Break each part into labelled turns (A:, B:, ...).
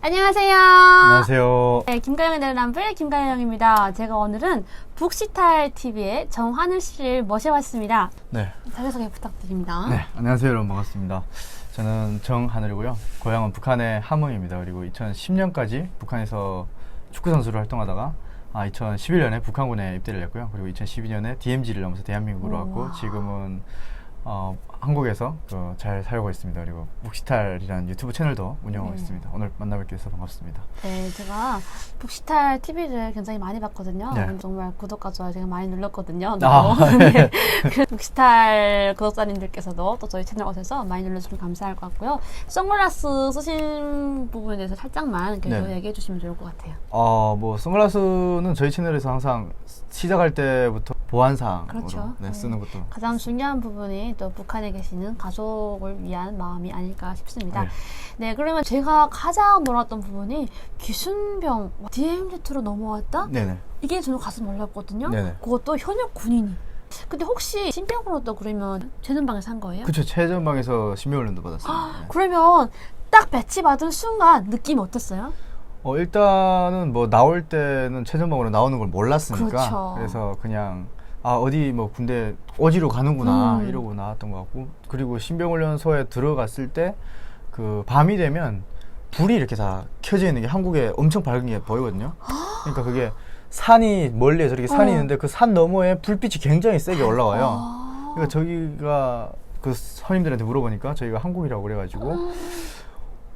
A: 안녕하세요.
B: 안녕하세요.
A: 네, 김가영의 내로남불 김가영입니다. 제가 오늘은 북시탈TV의 정하늘 씨를 모셔봤습니다.
B: 네.
A: 자기소개 부탁드립니다.
B: 네, 안녕하세요 여러분, 반갑습니다. 저는 정하늘이고요. 고향은 북한의 함흥입니다. 그리고 2010년까지 북한에서 축구선수로 활동하다가 2011년에 북한군에 입대를 했고요. 그리고 2012년에 DMZ를 넘어서 대한민국으로 왔고, 지금은 한국에서 잘 살고 있습니다. 그리고 북시탈이라는 유튜브 채널도 운영하고 있습니다. 오늘 만나뵙게 돼서 반갑습니다.
A: 네, 제가 북시탈TV를 굉장히 많이 봤거든요.
B: 네.
A: 정말 구독과 좋아요 제가 많이 눌렀거든요.
B: 네.
A: 네. 그 북시탈 구독자님들께서도 또 저희 채널 오셔서 많이 눌러주시면 감사할 것 같고요. 선글라스 쓰신 부분에 대해서 살짝만 그래도 얘기해 주시면 좋을 것 같아요.
B: 뭐 선글라스는 저희 채널에서 항상 시작할 때부터 보안사항으로
A: 그렇죠.
B: 쓰는 것도
A: 가장 중요한 부분이 또 북한에 계시는 가족을 위한 마음이 아닐까 싶습니다. 네, 그러면 제가 가장 놀랐던 부분이 기순병 DMZ로 넘어왔다?
B: 네네.
A: 이게 저는 가슴 놀랐거든요.
B: 네네.
A: 그것도 현역 군인이. 근데 혹시 신병으로도 그러면 최전방에서 한 거예요?
B: 그쵸, 최전방에서 신병훈련도 받았어요. 네.
A: 그러면 딱 배치 받은 순간 느낌 어땠어요?
B: 일단은 뭐 나올 때는 최전방으로 나오는 걸 몰랐으니까,
A: 그렇죠.
B: 그래서 그냥 어디 뭐 군대 어디로 가는구나 이러고 나왔던 것 같고, 그리고 신병훈련소에 들어갔을 때 그 밤이 되면 불이 이렇게 다 켜져 있는 게 한국에 엄청 밝은 게 보이거든요. 그러니까 그게 산이 멀리에 저렇게 산이 있는데 그 산 너머에 불빛이 굉장히 세게 올라와요. 그러니까 저희가 그 선임들한테 물어보니까 저희가 한국이라고 그래가지고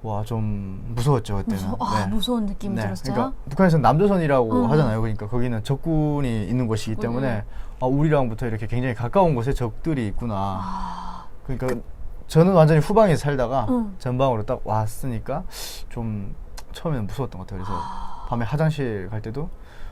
B: 와, 좀 무서웠죠 그때는.
A: 무서운 느낌이 들었어요?
B: 그러니까 북한에서는 남조선이라고 하잖아요. 그러니까 거기는 적군이 있는 곳이기 때문에 우리랑부터 이렇게 굉장히 가까운 곳에 적들이 있구나. 그러니까 저는 완전히 후방에 살다가 전방으로 딱 왔으니까 좀 처음에는 무서웠던 것 같아요. 그래서 밤에 화장실 갈 때도,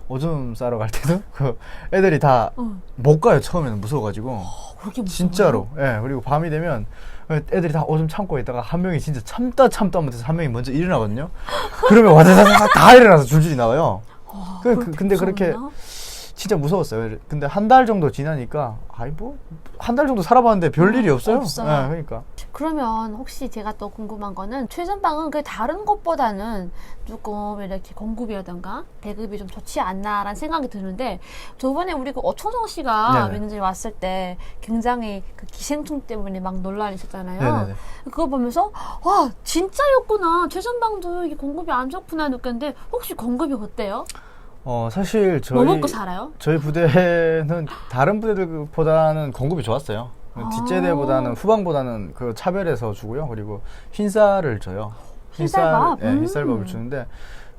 B: 오줌 싸러 갈 때도 그 애들이 다 못 가요. 처음에는 무서워가지고.
A: 그렇게 무서워요?
B: 진짜로. 예. 그리고 밤이 되면 애들이 다 오줌 참고 있다가 한 명이 진짜 참다 못해서 한 명이 먼저 일어나거든요. 그러면 와다다다 다 일어나서 줄줄이 나와요. 근데 그렇게 진짜 무서웠어요. 근데 한 달 정도 지나니까 한 달 정도 살아봤는데 별일이 없어요.
A: 없어요.
B: 네, 그러니까.
A: 그러면 혹시 제가 또 궁금한 거는 최전방은 그 다른 곳보다는 조금 이렇게 공급이라던가 배급이 좀 좋지 않나라는 생각이 드는데, 저번에 우리 그 오초정 씨가 매니저에 왔을 때 굉장히 그 기생충 때문에 막 논란이 있었잖아요.
B: 네네네.
A: 그거 보면서 와, 진짜였구나, 최전방도 이게 공급이 안 좋구나 느꼈는데, 혹시 공급이 어때요?
B: 사실
A: 뭐 먹고 살아요?
B: 저희 부대는 다른 부대들보다는 공급이 좋았어요. 뒷제대보다는 후방보다는 그 차별해서 주고요. 그리고 흰쌀을 줘요.
A: 흰쌀밥?
B: 흰쌀밥을 주는데,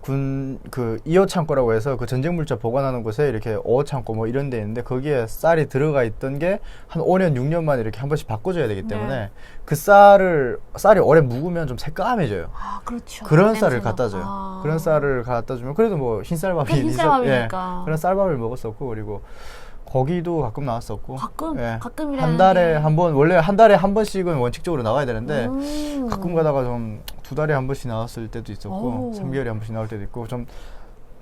B: 군 그 2호 창고라고 해서 그 전쟁 물자 보관하는 곳에 이렇게 5호 창고 뭐 이런 데 있는데, 거기에 쌀이 들어가 있던 게 한 5년 6년 만에 이렇게 한 번씩 바꿔줘야 되기 때문에 그 쌀이 오래 묵으면 좀 새까매져요.
A: 그렇죠.
B: 그런 쌀을 갖다 줘요. 그런 쌀을 갖다 주면 그래도 뭐 흰쌀밥이
A: 흰쌀밥이니까.
B: 그런 쌀밥을 먹었었고, 그리고 고기도 가끔 나왔었고.
A: 가끔이라는
B: 한 달에 한 번, 원래 한 달에 한 번씩은 원칙적으로 나와야 되는데 가끔 가다가 좀 2달에 한 번씩 나왔을 때도 있었고 3개월에 한 번씩 나올 때도 있고, 좀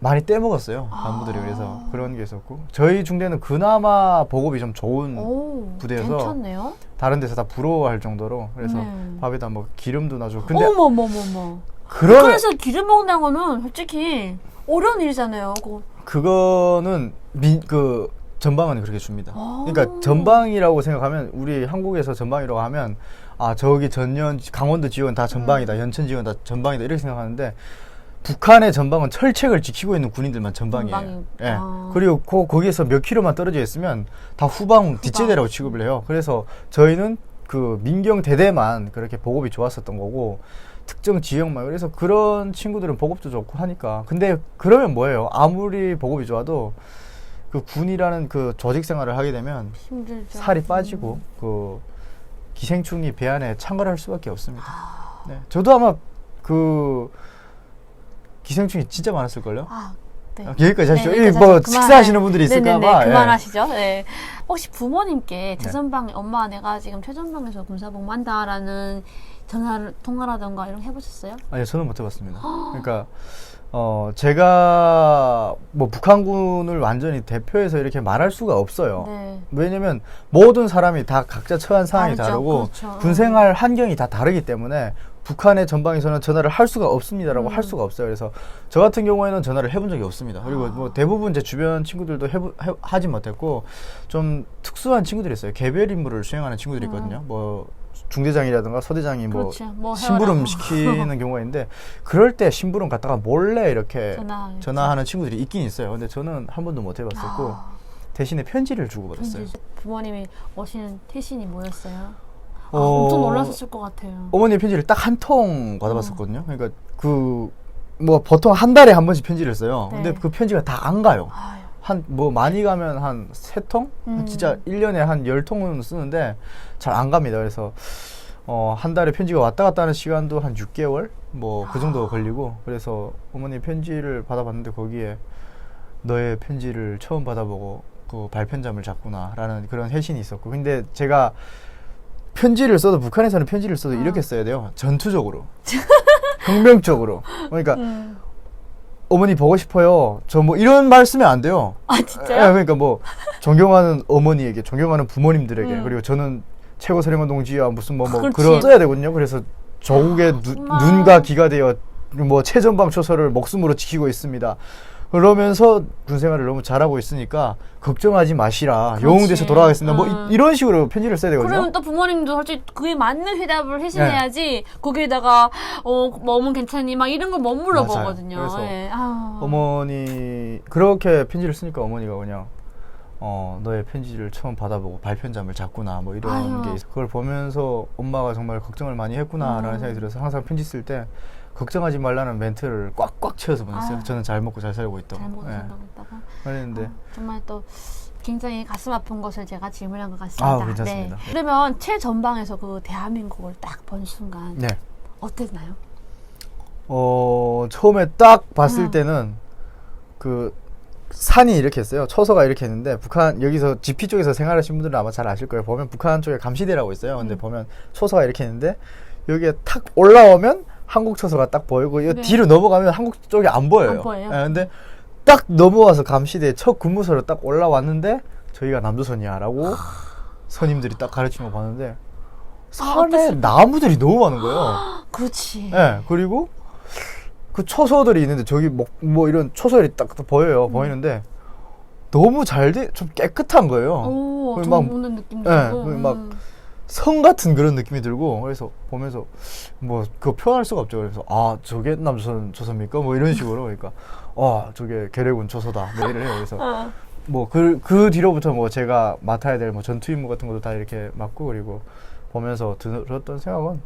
B: 많이 떼먹었어요 간부들이. 그래서 그런 게 있었고, 저희 중대는 그나마 보급이 좀 좋은 부대여서
A: 괜찮네요.
B: 다른 데서 다 부러워할 정도로. 그래서 밥에다 뭐 기름도 놔주고.
A: 근데 어머머머머, 그래서 기름 먹는다는 거는 솔직히 어려운 일이잖아요.
B: 그거는 전방은 그렇게 줍니다. 그러니까 전방이라고 생각하면, 우리 한국에서 전방이라고 하면 저기 강원도 지역은 다 전방이다, 연천 지역은 다 전방이다 이렇게 생각하는데, 북한의 전방은 철책을 지키고 있는 군인들만 전방이에요. 그리고 거기에서 몇 킬로만 떨어져 있으면 다 후방 뒷제대라고 취급을 해요. 그래서 저희는 그 민경 대대만 그렇게 보급이 좋았었던 거고, 특정 지역만. 그래서 그런 친구들은 보급도 좋고 하니까. 근데 그러면 뭐예요? 아무리 보급이 좋아도 그 군이라는 그 조직 생활을 하게 되면
A: 힘들죠.
B: 살이 빠지고 그 기생충이 배 안에 창궐할 수밖에 없습니다. 네. 저도 아마 그 기생충이 진짜 많았을걸요?
A: 네.
B: 여기까지 하시죠.
A: 뭐
B: 식사하시는 분들이 있을까봐.
A: 그만하시죠. 네. 혹시 부모님께 최전방에 엄마 내가 지금 최전방에서 군사복무한다라는 통화라던가 이런 거 해보셨어요?
B: 아니요, 저는 못 해봤습니다. 그러니까 제가 뭐 북한군을 완전히 대표해서 이렇게 말할 수가 없어요. 왜냐면 모든 사람이 다 각자 처한 상황이 다르고 군생활 환경이 다 다르기 때문에 북한의 전방에서는 전화를 할 수가 없습니다라고 할
A: 음.
B: 수가 없어요. 그래서 저 같은 경우에는 전화를 해본 적이 없습니다. 그리고
A: 아.
B: 뭐 대부분 제 주변 친구들도 하지 못했고 좀 특수한 친구들이 있어요. 개별 임무를 수행하는 친구들이 있거든요. 뭐 중대장이라든가 서대장이 뭐
A: 그렇지. 뭐
B: 심부름
A: 해와라.
B: 시키는 경우가 있는데 그럴 때 심부름 갔다가 몰래 이렇게
A: 전화하겠죠.
B: 전화하는 친구들이 있긴 있어요. 근데 저는 한 번도 못 해봤었고
A: 아.
B: 대신에 편지를 주고받았어요.
A: 편지. 부모님이 오시는 태신이 뭐였어요? 아,
B: 어,
A: 엄청 놀라셨을 것 같아요.
B: 어머니 편지를 딱 한 통 받아봤었거든요. 그러니까 그 뭐 보통 한 달에 한 번씩 편지를 써요.
A: 네.
B: 근데 그 편지가 다 안 가요.
A: 아유.
B: 한 뭐 많이 가면 한 3통? 진짜 1년에 한 10통은 쓰는데 잘 안 갑니다. 그래서 한 달에 편지가 왔다 갔다 하는 시간도 한 6개월 뭐 그 정도 걸리고 그래서 어머니 편지를 받아봤는데 거기에 너의 편지를 처음 받아보고 그 발편점을 잡구나라는 그런 회신이 있었고 근데 제가 편지를 써도 북한에서는 편지를 써도 이렇게 써야 돼요. 전투적으로. 혁명적으로. 그러니까 어머니 보고 싶어요. 저 뭐 이런 말 쓰면 안 돼요.
A: 아
B: 예,
A: 진짜요?
B: 그러니까 뭐 존경하는 어머니에게, 존경하는 부모님들에게, 그리고 저는 최고 사령관 동지와 무슨 뭐
A: 그렇지.
B: 그런 써야 되거든요. 그래서 조국의
A: 정말.
B: 눈과 귀가 되어 뭐 최전방 초소를 목숨으로 지키고 있습니다. 그러면서 군생활을 너무 잘하고 있으니까 걱정하지 마시라.
A: 그렇지.
B: 영웅돼서 돌아가겠습니다. 뭐 이런 식으로 편지를 써야 되거든요.
A: 그러면 또 부모님도 솔직히 그에 맞는 회답을 해주셔야지 거기에다가 뭐 어머 괜찮니 막 이런 걸 못 물어보거든요.
B: 맞아요. 그래서
A: 예. 아.
B: 어머니 그렇게 편지를 쓰니까 어머니가 그냥 너의 편지를 처음 받아보고 발편점을 잡구나 뭐 이런
A: 아유.
B: 게 있어. 그걸 보면서 엄마가 정말 걱정을 많이 했구나라는 생각이 들어서 항상 편지 쓸 때 걱정하지 말라는 멘트를 꽉꽉 채워서 보냈어요.
A: 아유.
B: 저는 잘 먹고 잘 살고 있다고.
A: 잘 먹고
B: 예.
A: 산다고 했다가
B: 그랬는데
A: 정말 또 굉장히 가슴 아픈 것을 제가 질문한 것 같습니다.
B: 괜찮습니다.
A: 네. 그러면 최전방에서 그 대한민국을 딱 본 순간
B: 네.
A: 어땠나요?
B: 처음에 딱 봤을 때는 그 산이 이렇게 있어요. 초소가 이렇게 있는데 북한 여기서 GP 쪽에서 생활하신 분들은 아마 잘 아실 거예요. 보면 북한 쪽에 감시대라고 있어요. 근데 보면 초소가 이렇게 있는데 여기에 탁 올라오면 한국 초소가 딱 보이고 이
A: 네.
B: 뒤로 넘어가면 한국 쪽이 안 보여요.
A: 안 보여요?
B: 예, 근데 딱 넘어와서 감시대 첫 근무소로 딱 올라왔는데 저희가 남조선이야라고 선임들이 딱 가르치는 거 봤는데 산에 나무들이 너무 많은 거예요.
A: 그렇지.
B: 예, 그리고 그 초소들이 있는데 저기 뭐 이런 초소들이 딱 보여요. 보이는데 너무 좀 깨끗한 거예요.
A: 오,
B: 거기
A: 정
B: 막-
A: 오는 느낌도
B: 예,
A: 들고.
B: 거기 막 성 같은 그런 느낌이 들고 그래서 보면서 뭐 그거 표현할 수가 없죠. 그래서 저게 남조선 초소입니까? 뭐 이런 식으로 그러니까 저게 계래군 초소다. 뭐 이래 해요. 그래서 뭐 그 뒤로부터 뭐 제가 맡아야 될 뭐 전투 임무 같은 것도 다 이렇게 맡고 그리고 보면서 들었던 생각은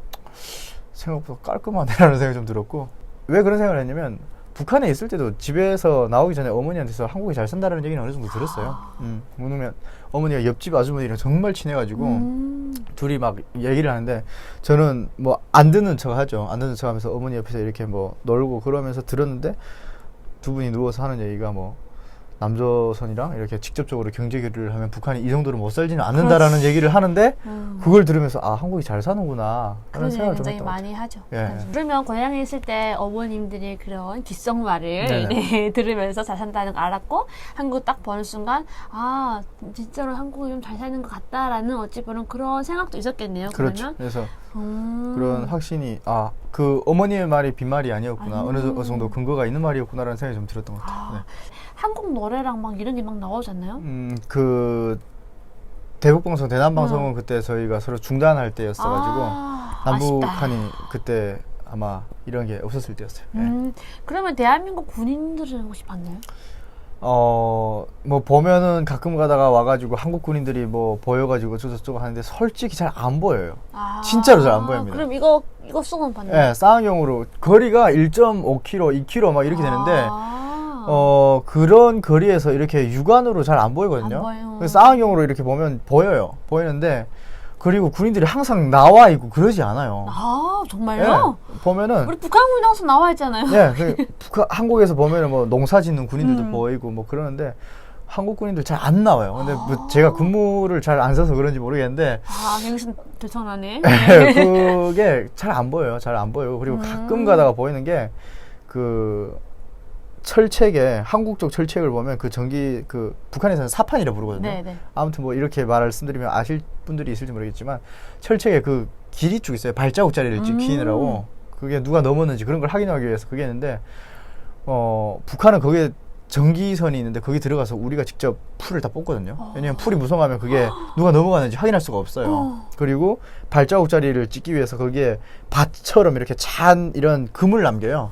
B: 생각보다 깔끔하네라는 생각이 좀 들었고 왜 그런 생각을 했냐면 북한에 있을 때도 집에서 나오기 전에 어머니한테서 한국이 잘 산다는 얘기는 어느 정도 들었어요. 왜냐면 어머니가 옆집 아주머니랑 정말 친해가지고 둘이 막 얘기를 하는데 저는 뭐 안 듣는 척 하죠. 안 듣는 척 하면서 어머니 옆에서 이렇게 뭐 놀고 그러면서 들었는데 두 분이 누워서 하는 얘기가 뭐 남조선이랑 이렇게 직접적으로 경제 교류를 하면 북한이 이 정도로 못 살지는 않는다라는 얘기를 하는데 그걸 들으면서 한국이 잘 사는구나
A: 그런
B: 하는
A: 얘기
B: 생각을 좀
A: 굉장히
B: 했던 것 같아요.
A: 많이 하죠.
B: 예.
A: 그러면 고향에 있을 때 어머님들이 그런 귓속말을
B: 네네.
A: 네, 들으면서 잘 산다는 걸 알았고 한국 딱 보는 순간 진짜로 한국이 좀 잘 사는 것 같다라는 어찌 보면 그런 생각도 있었겠네요.
B: 그렇죠.
A: 그러면
B: 그래서 그런 확신이 그 어머니의 말이 빈말이 아니었구나 어느 정도 근거가 있는 말이었구나라는 생각이 좀 들었던 것 같아요. 네.
A: 한국 노래랑 막 이런 게 막 나오잖아요.
B: 그 대북방송 대남방송은 그때 저희가 서로 중단할 때였어가지고 남북한이 그때 아마 이런 게 없었을 때였어요. 네.
A: 그러면 대한민국 군인들은 혹시 봤나요?
B: 뭐 보면은 가끔 가다가 와가지고 한국 군인들이 뭐 보여가지고 저저저거 하는데 솔직히 잘 안 보여요. 진짜로 잘 안 보입니다.
A: 그럼 이거 쏘면 봤나요?
B: 네, 쌍용으로 거리가 1.5km, 2km 막 이렇게 되는데 그런 거리에서 이렇게 육안으로 잘 안 보이거든요.
A: 안 보여요.
B: 그래서 쌍용으로 이렇게 보면 보이는데 그리고 군인들이 항상 나와 있고 그러지 않아요.
A: 정말요?
B: 예, 보면은
A: 우리 북한 군인 항상 나와 있잖아요.
B: 예, 한국에서 보면은 뭐 농사 짓는 군인들도 보이고 뭐 그러는데 한국 군인들 잘 안 나와요. 근데 뭐 제가 근무를 잘 안 써서 그런지 모르겠는데
A: 행신 대천하네.
B: 그게 잘 안 보여요. 잘 안 보여요. 그리고 가끔 가다가 보이는 게 그 철책에 한국 쪽 철책을 보면 그 북한에서는 사판이라 부르거든요.
A: 네네.
B: 아무튼 뭐 이렇게 말씀드리면 아실 분들이 있을지 모르겠지만 철책에 그 길이 쭉 있어요. 발자국 자리를 찍히느라고 그게 누가 넘었는지 그런 걸 확인하기 위해서 그게 있는데 북한은 거기에 전기선이 있는데 거기 들어가서 우리가 직접 풀을 다 뽑거든요. 왜냐면 풀이 무성하면 그게 누가 넘어가는지 확인할 수가 없어요. 그리고 발자국 자리를 찍기 위해서 거기에 밭처럼 이렇게 찬 이런 금을 남겨요.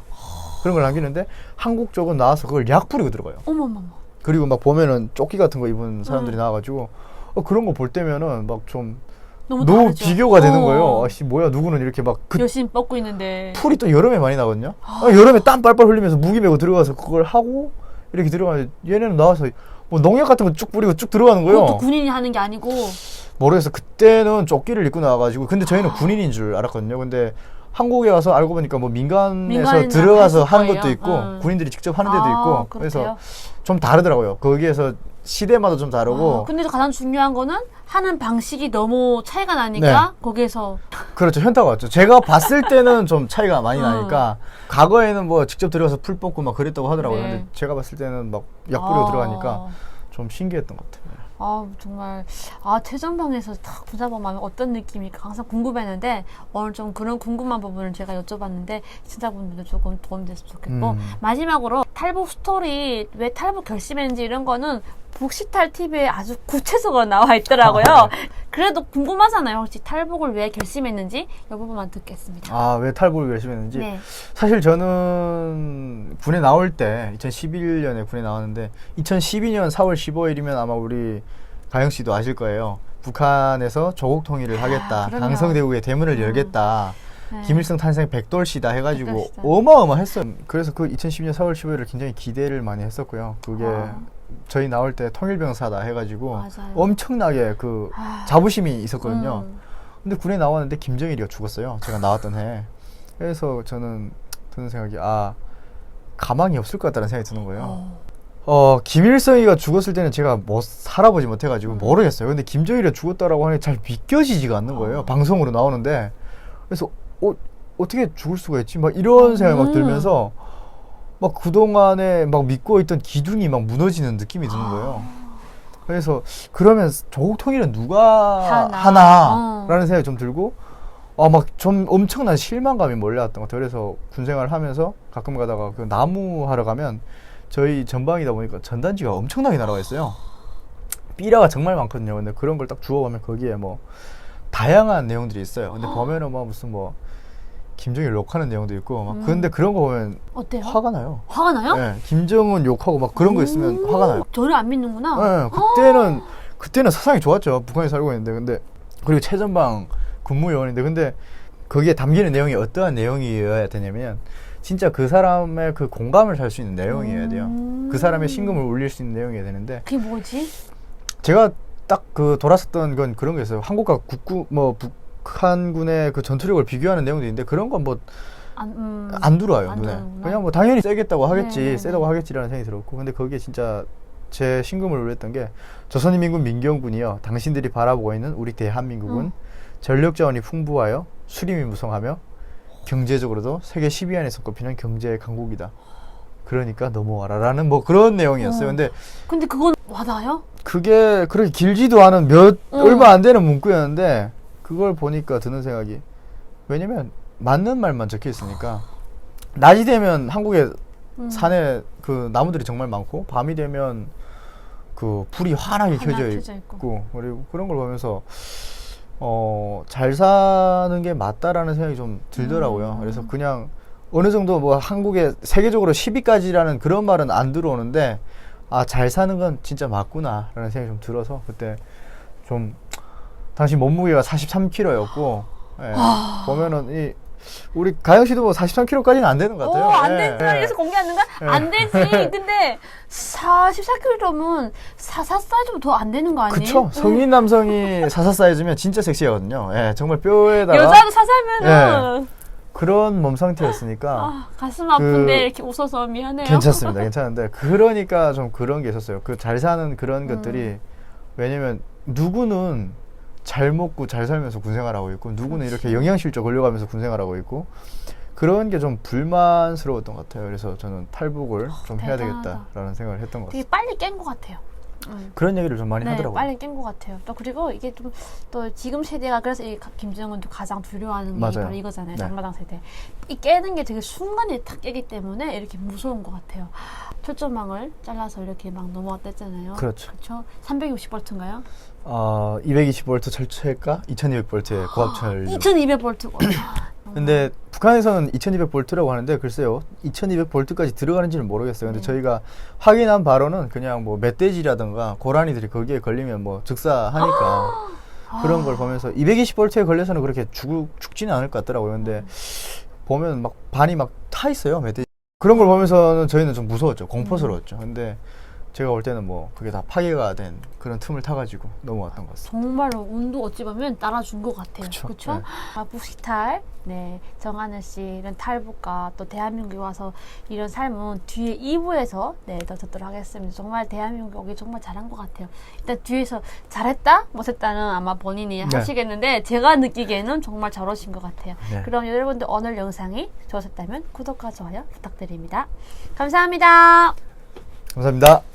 B: 그런 걸 남기는데 한국 쪽은 나와서 그걸 약 뿌리고 들어가요.
A: 어머머머.
B: 그리고 막 보면은 조끼 같은 거 입은 사람들이 나와가지고 그런 거 볼 때면은 막 좀
A: 너무
B: 너무
A: 다르죠.
B: 비교가 되는 거예요. 아씨 뭐야 누구는 이렇게 막 그
A: 열심히 뻗고 있는데.
B: 풀이 또 여름에 많이 나거든요. 여름에 땀 빨빨 흘리면서 무기 메고 들어가서 그걸 하고 이렇게 들어가면 얘네는 나와서 뭐 농약 같은 거 쭉 뿌리고 쭉 들어가는 거예요.
A: 그것도 군인이 하는 게 아니고.
B: 모르겠어. 그때는 조끼를 입고 나와가지고 근데 저희는 군인인 줄 알았거든요. 근데 한국에 와서 알고 보니까 뭐 민간에서 들어가서 하는
A: 거예요.
B: 것도 있고 군인들이 직접 하는 데도 있고 그래서
A: 그렇대요?
B: 좀 다르더라고요. 거기에서 시대마다 좀 다르고
A: 근데 가장 중요한 거는 하는 방식이 너무 차이가 나니까 거기에서
B: 그렇죠. 현타가 왔죠. 제가 봤을 때는 좀 차이가 많이 나니까 과거에는 뭐 직접 들어가서 풀 뽑고 막 그랬다고 하더라고요.
A: 네.
B: 근데 제가 봤을 때는 막 약 뿌리고 들어가니까 좀 신기했던 것 같아요.
A: 정말 최전방에서 딱 군사범하면 어떤 느낌일까 항상 궁금했는데 오늘 좀 그런 궁금한 부분을 제가 여쭤봤는데 시청자분들도 조금 도움됐으면 좋겠고 마지막으로 탈북 스토리 왜 탈북 결심했는지 이런 거는 북시탈 TV에 아주 구체적으로 나와 있더라고요. 그래도 궁금하잖아요. 혹시 탈북을 왜 결심했는지 이 부분만 듣겠습니다.
B: 왜 탈북을 결심했는지?
A: 네.
B: 사실 저는 군에 나올 때 2011년에 군에 나왔는데 2012년 4월 15일이면 아마 우리 가영 씨도 아실 거예요. 북한에서 조국 통일을 하겠다.
A: 그럼요.
B: 강성대국의 대문을 열겠다.
A: 네.
B: 김일성 탄생 100돌시다 해가지고
A: 백돌시다.
B: 어마어마했어요. 그래서 그 2012년 4월 15일을 굉장히 기대를 많이 했었고요. 그게 저희 나올 때 통일병사다 해가지고
A: 맞아요.
B: 엄청나게 그 자부심이 있었거든요. 근데 군에 나왔는데 김정일이가 죽었어요. 제가 나왔던 해. 그래서 저는 드는 생각이 가망이 없을 것 같다는 생각이 드는 거예요. 김일성이가 죽었을 때는 제가 뭐 살아보지 못해가지고 모르겠어요. 근데 김정일이 죽었다라고 하니 잘 믿겨지지가 않는 거예요. 방송으로 나오는데. 그래서 어떻게 죽을 수가 있지? 막 이런 생각이 막 들면서 막 그동안에 막 믿고 있던 기둥이 막 무너지는 느낌이 드는 거예요. 그래서 그러면 조국 통일은 누가 하나라는 생각이 좀 들고 막 좀 엄청난 실망감이 몰려왔던 것 같아요. 그래서 군 생활을 하면서 가끔 가다가 그 나무 하러 가면 저희 전방이다 보니까 전단지가 엄청나게 날아가 있어요. 삐라가 정말 많거든요. 근데 그런 걸 딱 주워가면 거기에 뭐 다양한 내용들이 있어요. 근데 보면은 막 무슨 뭐 김정일 욕하는 내용도 있고 막 근데 그런 거 보면
A: 어때요?
B: 화가 나요.
A: 화가 나요?
B: 네, 김정은 욕하고 막 그런 거 있으면 화가 나요.
A: 저를 안 믿는구나.
B: 네, 그때는 사상이 좋았죠. 북한에 살고 있는데 근데 그리고 최전방 근무요원인데 근데 거기에 담기는 내용이 어떠한 내용이어야 되냐면 진짜 그 사람의 그 공감을 살 수 있는 내용이어야 돼요. 그 사람의 심금을 울릴 수 있는 내용이어야 되는데
A: 그게 뭐지?
B: 제가 딱 그 돌았었던 건 그런 게 있어요. 한국과 북한군의 그 전투력을 비교하는 내용도 있는데 그런 건 뭐 안 들어와요 눈에. 그냥 뭐 당연히 세겠다고 하겠지, 세다고 하겠지라는 생각이 들었고 근데 거기에 진짜 제 심금을 울렸던 게 조선인민군 민경군이요. 당신들이 바라보고 있는 우리 대한민국은 전력 자원이 풍부하여 수림이 무성하며 경제적으로도 세계 10위 안에 손꼽히는 경제 강국이다. 그러니까 넘어와라라는 뭐 그런 내용이었어요.
A: 근데 그건 와닿아요?
B: 그게 그렇게 길지도 않은 얼마 안 되는 문구였는데 그걸 보니까 드는 생각이 왜냐면 맞는 말만 적혀 있으니까 낮이 되면 한국에 산에 그 나무들이 정말 많고 밤이 되면 그 불이 환하게 켜져 있고 그리고 그런 걸 보면서 잘 사는 게 맞다라는 생각이 좀 들더라고요. 그래서 그냥 어느 정도 뭐 한국에 세계적으로 10위까지라는 그런 말은 안 들어오는데 잘 사는 건 진짜 맞구나라는 생각이 좀 들어서 그때 좀 당시 몸무게가 43kg였고 보면은 우리 가영 씨도 뭐 43kg까지는 안 되는 것 같아요.
A: 안 된다. 이래서 공개하는 거야? 안 되지. 근데 44kg면 44 사이즈면 더 안 되는 거 아니에요?
B: 그쵸. 성인 남성이 44 사이즈면 진짜 섹시하거든요. 정말 뼈에다가
A: 여자도 44면은
B: 그런 몸 상태였으니까
A: 가슴 아픈데 이렇게 웃어서 미안해요.
B: 괜찮습니다. 괜찮은데 그러니까 좀 그런 게 있었어요. 그 잘 사는 그런 것들이 왜냐면 누구는 잘 먹고 잘 살면서 군생활하고 있고 누구는 이렇게 영양실조 걸려가면서 군생활하고 있고 그런 게 좀 불만스러웠던 것 같아요. 그래서 저는 탈북을 좀 해야
A: 대단하다.
B: 되겠다라는 생각을 했던 것 같아요.
A: 되게 빨리 깬 것 같아요.
B: 그런 얘기를 좀 많이
A: 네,
B: 하더라고요.
A: 빨리 깬 것 같아요. 또 그리고 이게 좀 또 지금 세대가 그래서 이 김정은도 가장 두려워하는 게
B: 맞아요.
A: 바로 이거잖아요.
B: 네.
A: 당마당 세대. 이 깨는 게 되게 순간에 탁 깨기 때문에 이렇게 무서운 것 같아요. 철조망을 잘라서 이렇게 막 넘어왔댔잖아요.
B: 그렇죠.
A: 그렇죠. 360볼트인가요?
B: 220V 철체가 2200V의 고압철.
A: 2200볼트.
B: 근데 북한에서는 2200V라고 하는데 글쎄요 2200V까지 들어가는지는 모르겠어요. 근데 저희가 확인한 바로는 그냥 뭐 멧돼지라든가 고라니들이 거기에 걸리면 뭐 즉사하니까 그런 걸 보면서 220V에 걸려서는 그렇게 죽지는 않을 것 같더라고요. 근데 보면 막 반이 막 타 있어요 멧돼지. 그런 걸 보면서는 저희는 좀 무서웠죠. 공포스러웠죠. 근데 제가 볼 때는 뭐 그게 다 파괴가 된 그런 틈을 타가지고 넘어왔던 것 같습니다.
A: 정말로 운도 어찌 보면 따라준 것 같아요.
B: 그쵸.
A: 그렇죠?
B: 네.
A: 북식탈, 네, 정하늘 씨 이런 탈북과 또 대한민국에 와서 이런 삶은 뒤에 2부에서 더 듣도록 하겠습니다. 정말 대한민국 오기 정말 잘한 것 같아요. 일단 뒤에서 잘했다, 못했다는 아마 본인이 하시겠는데 제가 느끼기에는 정말 잘 오신 것 같아요.
B: 네.
A: 그럼 여러분들 오늘 영상이 좋으셨다면 구독과 좋아요 부탁드립니다. 감사합니다.
B: 감사합니다.